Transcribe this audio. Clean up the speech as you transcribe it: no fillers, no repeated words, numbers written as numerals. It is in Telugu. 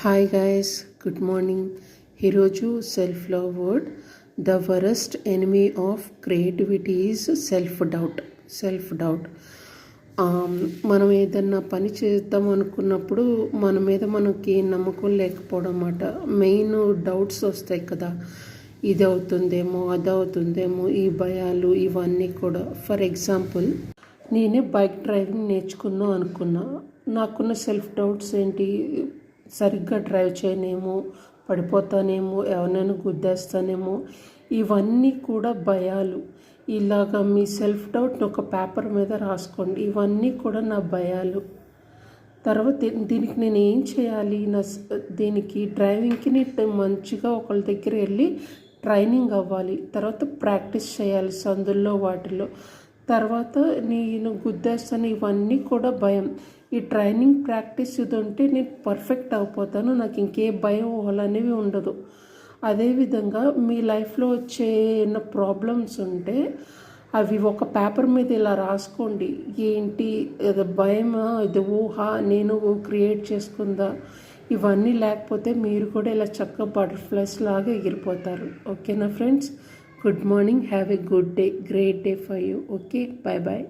Hi guys, good morning. ఈరోజు self love word. The worst enemy of creativity is self doubt. మనం ఏదన్నా పని చేద్దాం అనుకున్నప్పుడు మన మీద మనకి నమ్మకం లేకపోవడం అన్నమాట. మెయిన్ డౌట్స్ వస్తాయి కదా, ఇది అవుతుందేమో, అది అవుతుందేమో, ఈ భయాలు ఇవన్నీ కూడా. ఫర్ ఎగ్జాంపుల్, నేనే బైక్ డ్రైవింగ్ నేర్చుకుందాం అనుకున్నా. నాకున్న సెల్ఫ్ డౌట్స్ ఏంటి? సరిగ్గా డ్రైవ్ చేయనేమో, పడిపోతానేమో, ఎవరినైనా గుద్దేస్తానేమో, ఇవన్నీ కూడా భయాలు. ఇలాగా మీ సెల్ఫ్ డౌట్ని ఒక పేపర్ మీద రాసుకోండి. ఇవన్నీ కూడా నా భయాలు. తర్వాత దీనికి నేను ఏం చేయాలి? దీనికి డ్రైవింగ్కి మంచిగా ఒకళ్ళ దగ్గర వెళ్ళి ట్రైనింగ్ అవ్వాలి. తర్వాత ప్రాక్టీస్ చేయాలి సందుల్లో వాటిల్లో. తర్వాత నేను గుద్దేస్తాను, ఇవన్నీ కూడా భయం. ఈ ట్రైనింగ్ ప్రాక్టీస్ ఇది ఉంటే నేను పర్ఫెక్ట్ అయిపోతాను, నాకు ఇంకే భయం అనేవి ఉండదు. అదేవిధంగా మీ లైఫ్లో వచ్చే ప్రాబ్లమ్స్ ఉంటే అవి ఒక పేపర్ మీద ఇలా రాసుకోండి. ఏంటి, ఇది భయమా, ఇది ఊహ, నేను క్రియేట్ చేసుకుందా, ఇవన్నీ లేకపోతే మీరు కూడా ఇలా చక్కగా బటర్ఫ్లైస్ లాగా ఎగిరిపోతారు. ఓకేనా friends? Good morning, have a good day, great day for you. Okay, bye bye.